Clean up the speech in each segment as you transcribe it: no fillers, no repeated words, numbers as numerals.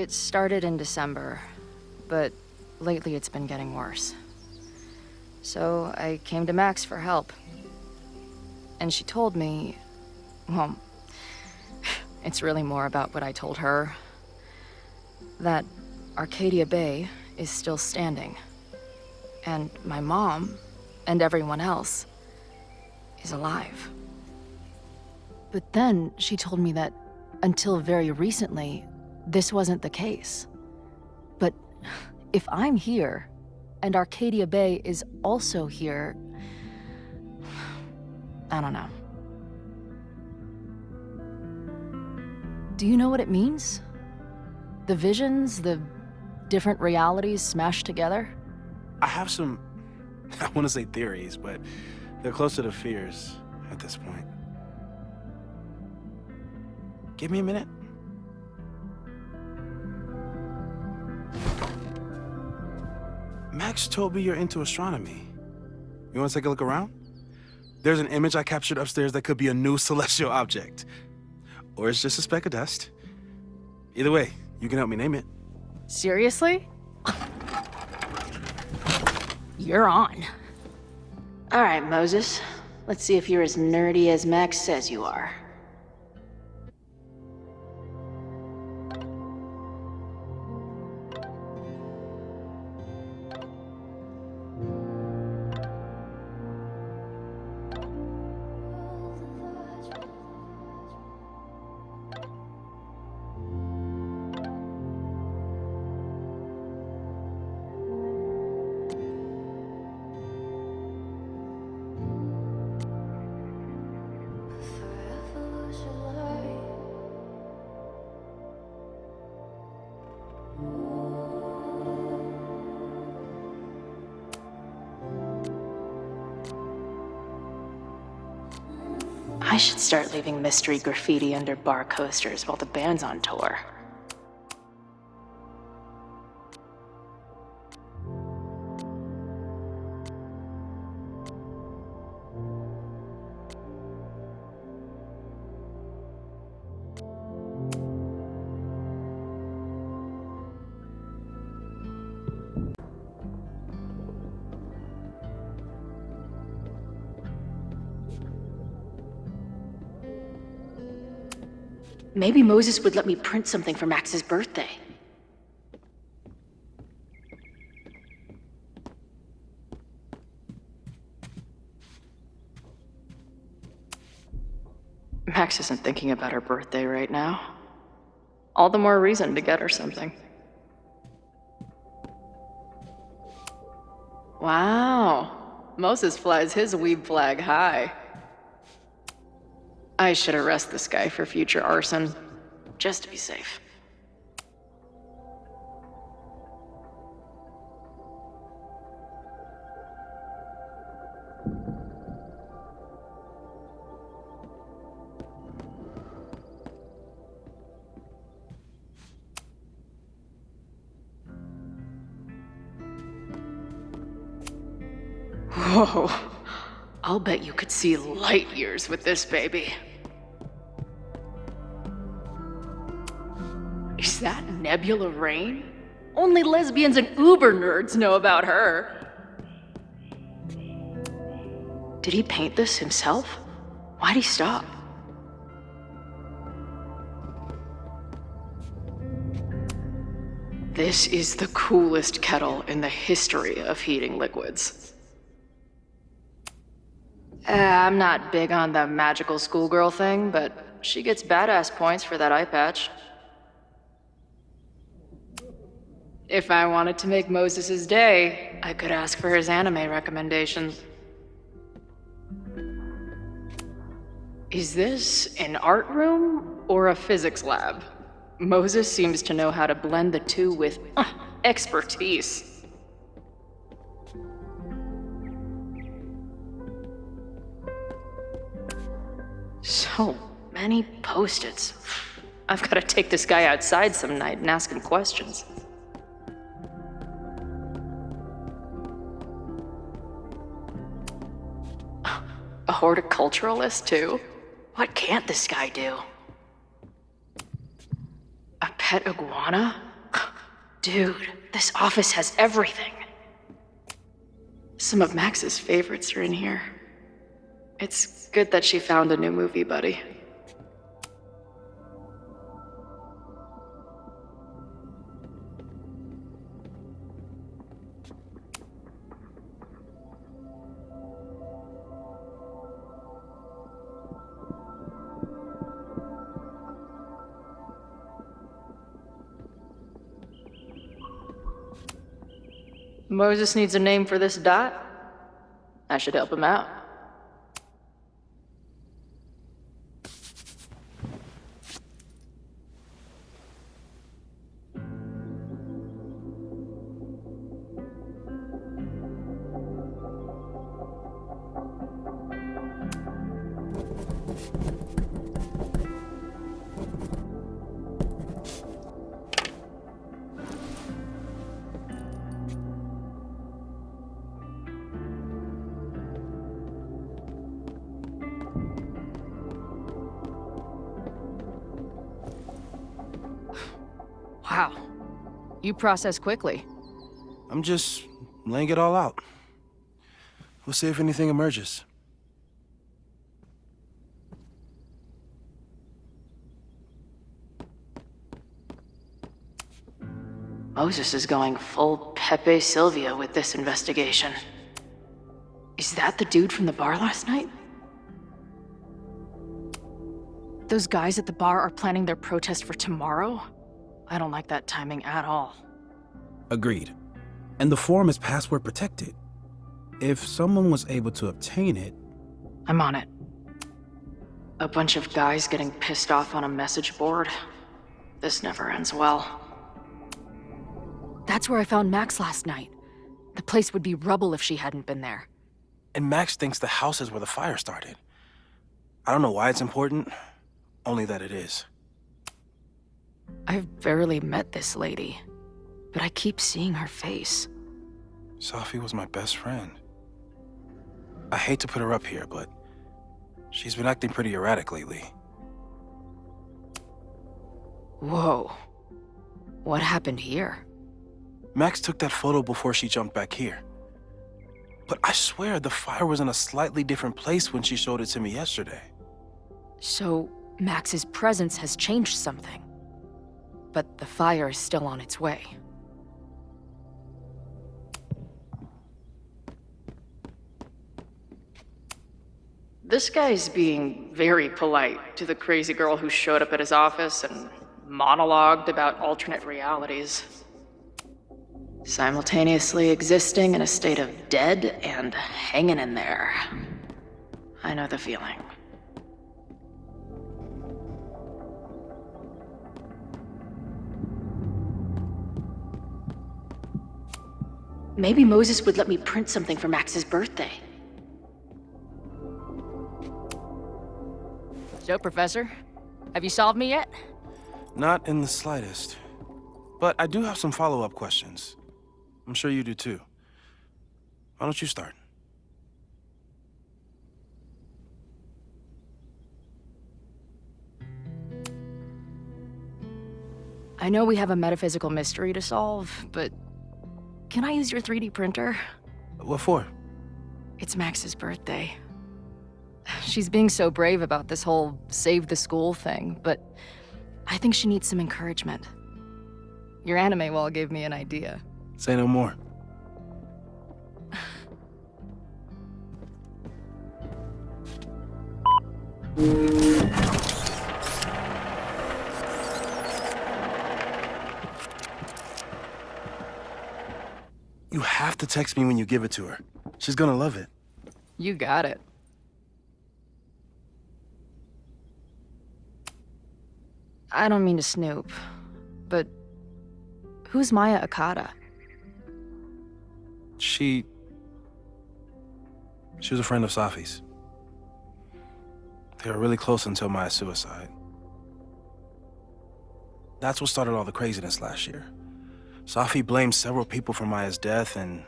It started in December, but lately it's been getting worse. So I came to Max for help. And she told me, well, it's really more about what I told her, that Arcadia Bay is still standing. And my mom, and everyone else, is alive. But then she told me that until very recently, this wasn't the case. But if I'm here, and Arcadia Bay is also here, I don't know. Do you know what it means? The visions, the different realities smashed together? I have some, I want to say theories, but they're closer to fears at this point. Give me a minute. Max told me you're into astronomy. You want to take a look around? There's an image I captured upstairs that could be a new celestial object. Or it's just a speck of dust. Either way, you can help me name it. Seriously? You're on. All right, Moses. Let's see if you're as nerdy as Max says you are. I should start leaving mystery graffiti under bar coasters while the band's on tour. Maybe Moses would let me print something for Max's birthday. Max isn't thinking about her birthday right now. All the more reason to get her something. Wow. Moses flies his weeb flag high. I should arrest this guy for future arson, just to be safe. Whoa. I'll bet you could see light years with this baby. Is that Nebula Rain? Only lesbians and uber nerds know about her. Did he paint this himself? Why'd he stop? This is the coolest kettle in the history of heating liquids. I'm not big on the magical schoolgirl thing, but she gets badass points for that eye patch. If I wanted to make Moses' day, I could ask for his anime recommendations. Is this an art room or a physics lab? Moses seems to know how to blend the two with expertise. So many post-its. I've got to take this guy outside some night and ask him questions. A horticulturalist, too? What can't this guy do? A pet iguana? Dude, this office has everything. Some of Max's favorites are in here. It's good that she found a new movie buddy. Moses needs a name for this dot. I should help him out. Wow. You process quickly. I'm just laying it all out. We'll see if anything emerges. Moses is going full Pepe Silvia with this investigation. Is that the dude from the bar last night? Those guys at the bar are planning their protest for tomorrow? I don't like that timing at all. Agreed. And the forum is password protected. If someone was able to obtain it... I'm on it. A bunch of guys getting pissed off on a message board. This never ends well. That's where I found Max last night. The place would be rubble if she hadn't been there. And Max thinks the house is where the fire started. I don't know why it's important, only that it is. I've barely met this lady, but I keep seeing her face. Safi was my best friend. I hate to put her up here, but she's been acting pretty erratic lately. Whoa. What happened here? Max took that photo before she jumped back here. But I swear the fire was in a slightly different place when she showed it to me yesterday. So, Max's presence has changed something. But the fire is still on its way. This guy's being very polite to the crazy girl who showed up at his office and monologued about alternate realities. Simultaneously existing in a state of dead and hanging in there. I know the feeling. Maybe Moses would let me print something for Max's birthday. So, Professor, have you solved me yet? Not in the slightest. But I do have some follow-up questions. I'm sure you do too. Why don't you start? I know we have a metaphysical mystery to solve, but can I use your 3D printer? What for? It's Max's birthday. She's being so brave about this whole save the school thing, but I think she needs some encouragement. Your anime wall gave me an idea. Say no more. You have to text me when you give it to her. She's gonna love it. You got it. I don't mean to snoop, but who's Maya Akata? She was a friend of Safi's. They were really close until Maya's suicide. That's what started all the craziness last year. Safi blamed several people for Maya's death, and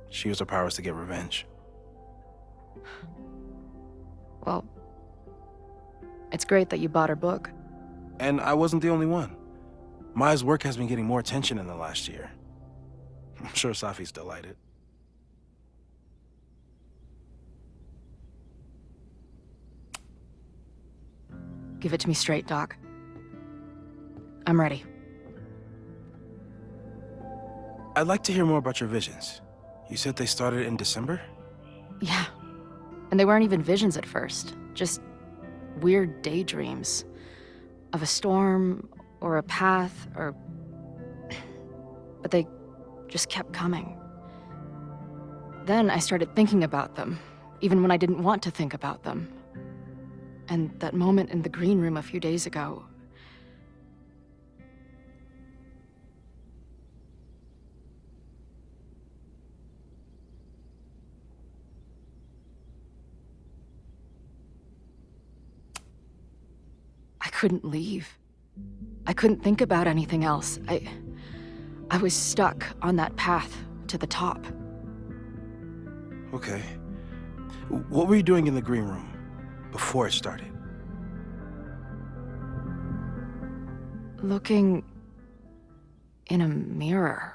she used her powers to get revenge. Well, it's great that you bought her book. And I wasn't the only one. Maya's work has been getting more attention in the last year. I'm sure Safi's delighted. Give it to me straight, Doc. I'm ready. I'd like to hear more about your visions. You said they started in December? Yeah. And they weren't even visions at first. Just weird daydreams. Of a storm, or a path, or... But they just kept coming. Then I started thinking about them, even when I didn't want to think about them. And that moment in the green room a few days ago... I couldn't leave. I couldn't think about anything else. I was stuck on that path to the top. Okay. What were you doing in the green room before it started? Looking in a mirror.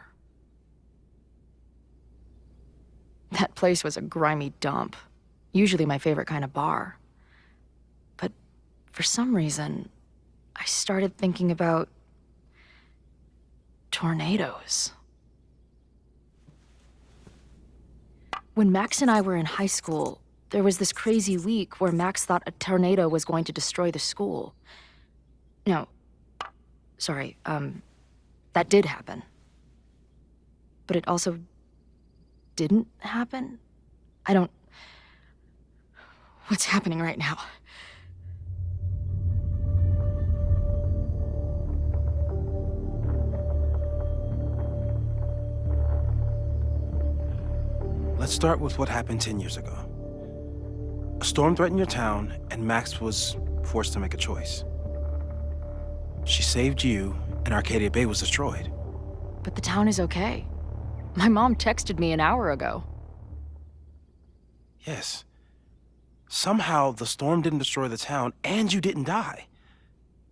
That place was a grimy dump. Usually my favorite kind of bar. But for some reason, I started thinking about tornadoes. When Max and I were in high school, there was this crazy week where Max thought a tornado was going to destroy the school. No, sorry, that did happen. But it also didn't happen? What's happening right now? Let's start with what happened 10 years ago. A storm threatened your town, and Max was forced to make a choice. She saved you, and Arcadia Bay was destroyed. But the town is okay. My mom texted me an hour ago. Yes. Somehow, the storm didn't destroy the town, and you didn't die.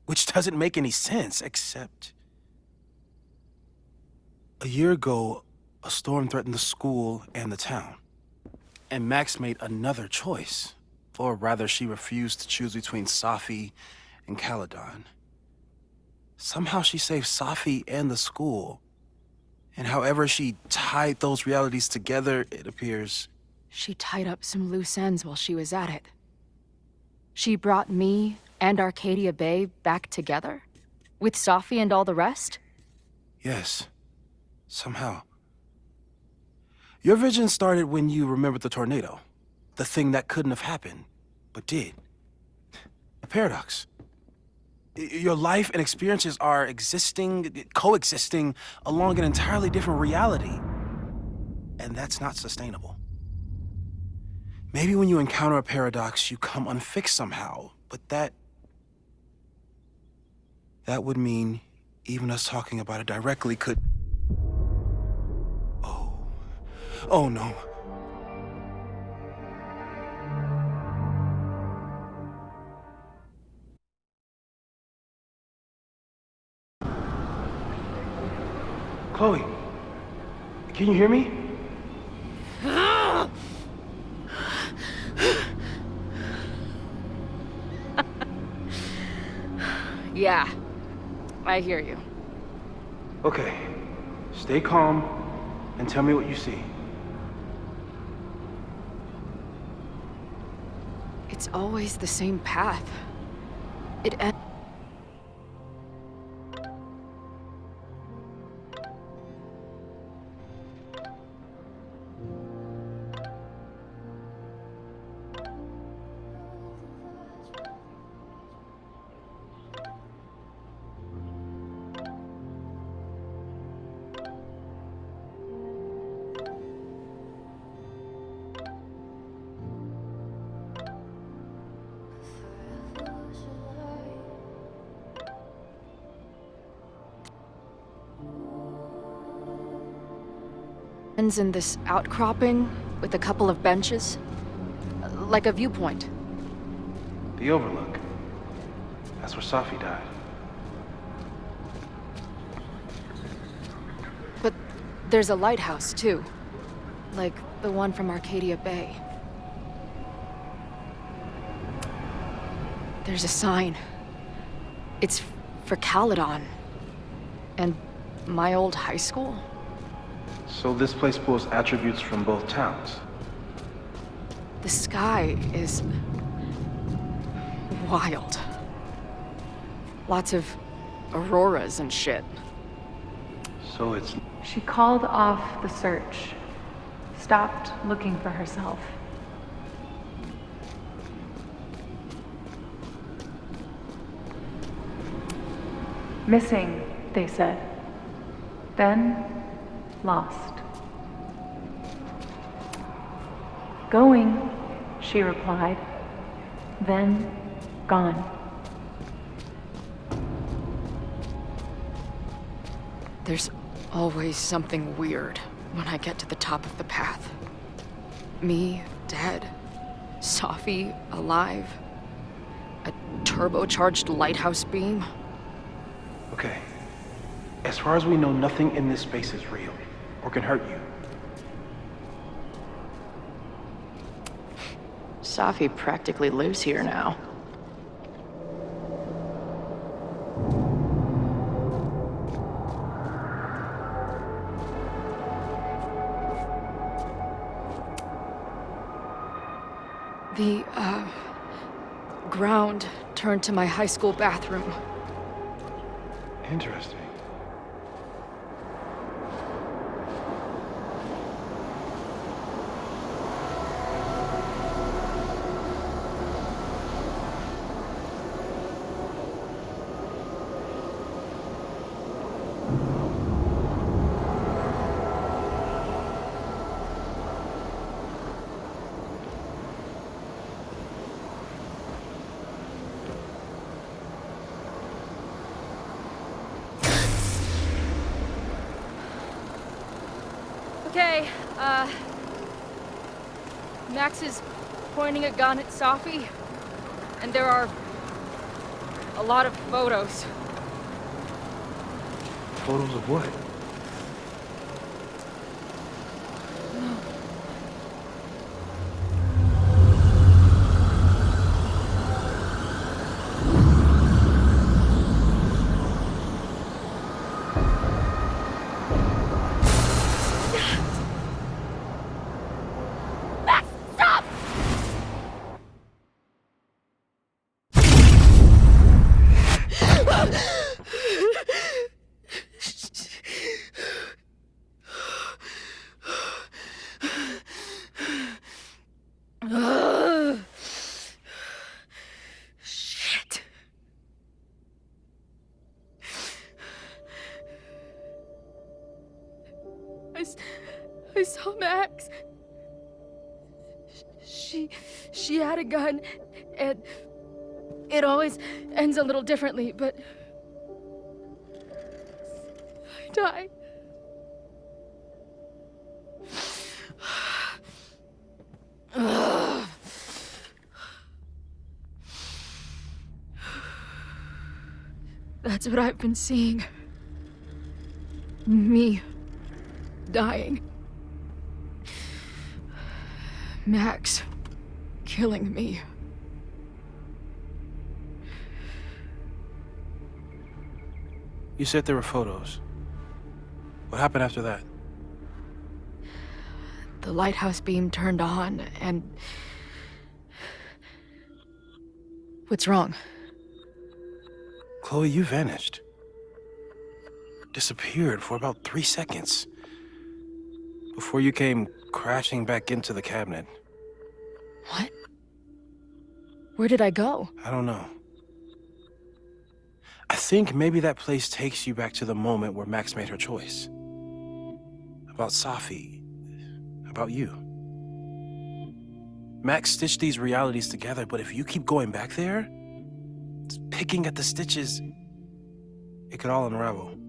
Which doesn't make any sense, except... A year ago, a storm threatened the school and the town. And Max made another choice. Or rather, she refused to choose between Safi and Caledon. Somehow she saved Safi and the school. And however she tied those realities together, it appears... She tied up some loose ends while she was at it. She brought me and Arcadia Bay back together? With Safi and all the rest? Yes. Somehow. Your vision started when you remembered the tornado. The thing that couldn't have happened, but did. A paradox. Your life and experiences are coexisting along an entirely different reality. And that's not sustainable. Maybe when you encounter a paradox, you come unfixed somehow, but that would mean even us talking about it directly could... Oh no. Chloe, can you hear me? Yeah, I hear you. Okay, stay calm and tell me what you see. It's always the same path. It ends. In this outcropping with a couple of benches, like a viewpoint. The Overlook. That's where Safi died. There's a lighthouse, too. Like the one from Arcadia Bay. There's a sign. It's for Caledon. And my old high school? So this place pulls attributes from both towns. The sky is wild. Lots of auroras and shit. So it's... She called off the search, stopped looking for herself. Missing, they said. Then, lost. Going, she replied. Then, gone. There's always something weird when I get to the top of the path. Me, dead. Safi, alive. A turbocharged lighthouse beam. Okay. As far as we know, nothing in this space is real, or can hurt you. Safi practically lives here now. The, ground turned to my high school bathroom. Interesting. Okay, Max is pointing a gun at Safi, and there are a lot of photos. Photos of what? Shit. I saw Max. She had a gun, and it always ends a little differently, but I died. That's what I've been seeing. Me dying. Max killing me. You said there were photos. What happened after that? The lighthouse beam turned on, and... What's wrong? Chloe, you vanished. Disappeared for about 3 seconds. Before you came crashing back into the cabinet. What? Where did I go? I don't know. I think maybe that place takes you back to the moment where Max made her choice. About Safi. About you. Max stitched these realities together, but if you keep going back there, picking at the stitches, it could all unravel.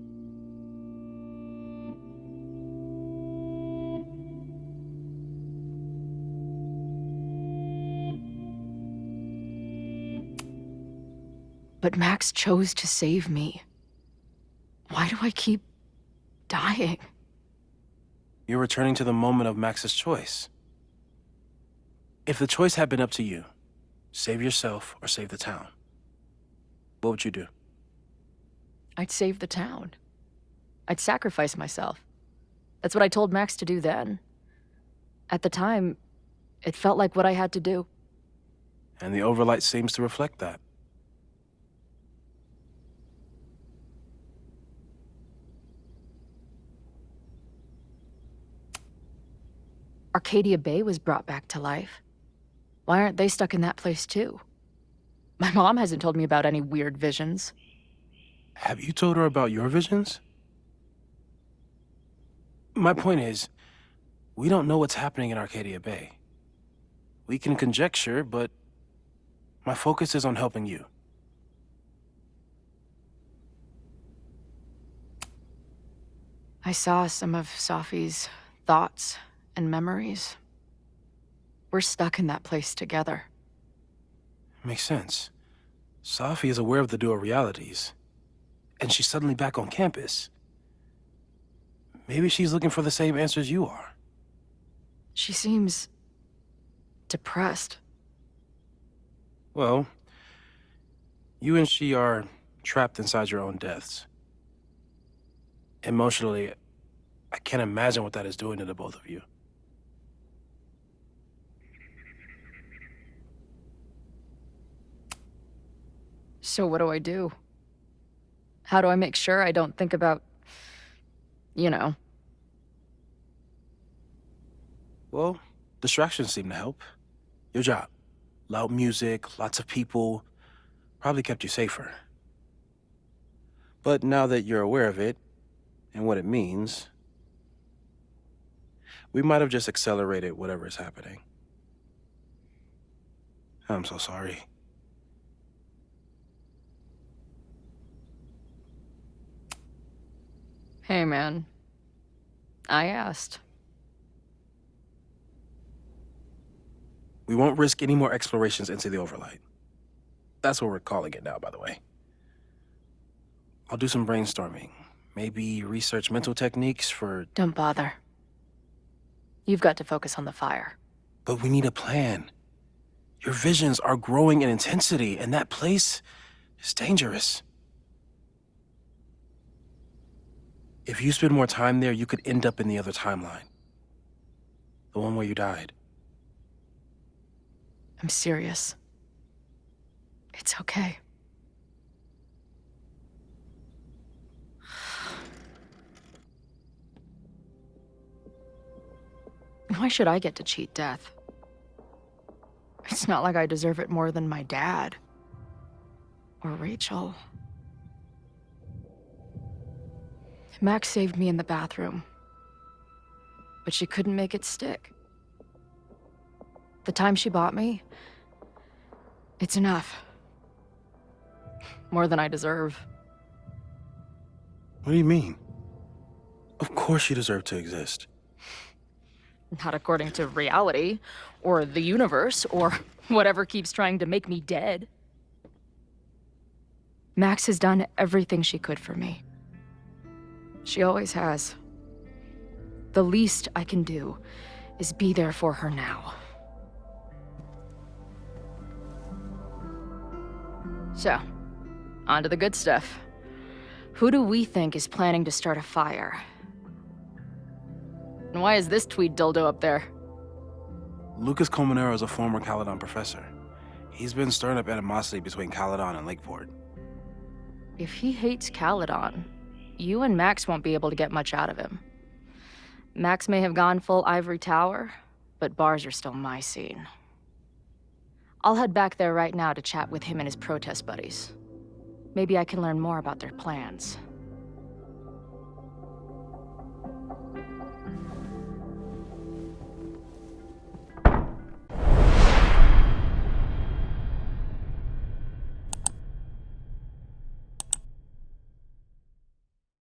But Max chose to save me. Why do I keep dying? You're returning to the moment of Max's choice. If the choice had been up to you, save yourself or save the town, what would you do? I'd save the town. I'd sacrifice myself. That's what I told Max to do then. At the time, it felt like what I had to do. And the overlight seems to reflect that. Arcadia Bay was brought back to life. Why aren't they stuck in that place too? My mom hasn't told me about any weird visions. Have you told her about your visions? My point is, we don't know what's happening in Arcadia Bay. We can conjecture, but my focus is on helping you. I saw some of Safi's thoughts and memories. We're stuck in that place together. Makes sense. Safi is aware of the dual realities, and she's suddenly back on campus. Maybe she's looking for the same answers you are. She seems depressed. Well, you and she are trapped inside your own deaths. Emotionally, I can't imagine what that is doing to the both of you. So what do I do? How do I make sure I don't think about, you know? Well, distractions seem to help. Your job. Loud music, lots of people, probably kept you safer. But now that you're aware of it, and what it means, we might have just accelerated whatever is happening. I'm so sorry. Hey, man. I asked. We won't risk any more explorations into the overlight. That's what we're calling it now, by the way. I'll do some brainstorming. Maybe research mental techniques for... Don't bother. You've got to focus on the fire. But we need a plan. Your visions are growing in intensity, and that place is dangerous. If you spend more time there, you could end up in the other timeline. The one where you died. I'm serious. It's okay. Why should I get to cheat death? It's not like I deserve it more than my dad. Or Rachel. Max saved me in the bathroom. But she couldn't make it stick. The time she bought me, it's enough. More than I deserve. What do you mean? Of course you deserve to exist. Not according to reality, or the universe, or whatever keeps trying to make me dead. Max has done everything she could for me. She always has. The least I can do is be there for her now. So, on to the good stuff. Who do we think is planning to start a fire? And why is this tweed dildo up there? Lucas Colmenero is a former Caledon professor. He's been stirring up animosity between Caledon and Lakeport. If he hates Caledon, you and Max won't be able to get much out of him. Max may have gone full ivory tower, but bars are still my scene. I'll head back there right now to chat with him and his protest buddies. Maybe I can learn more about their plans.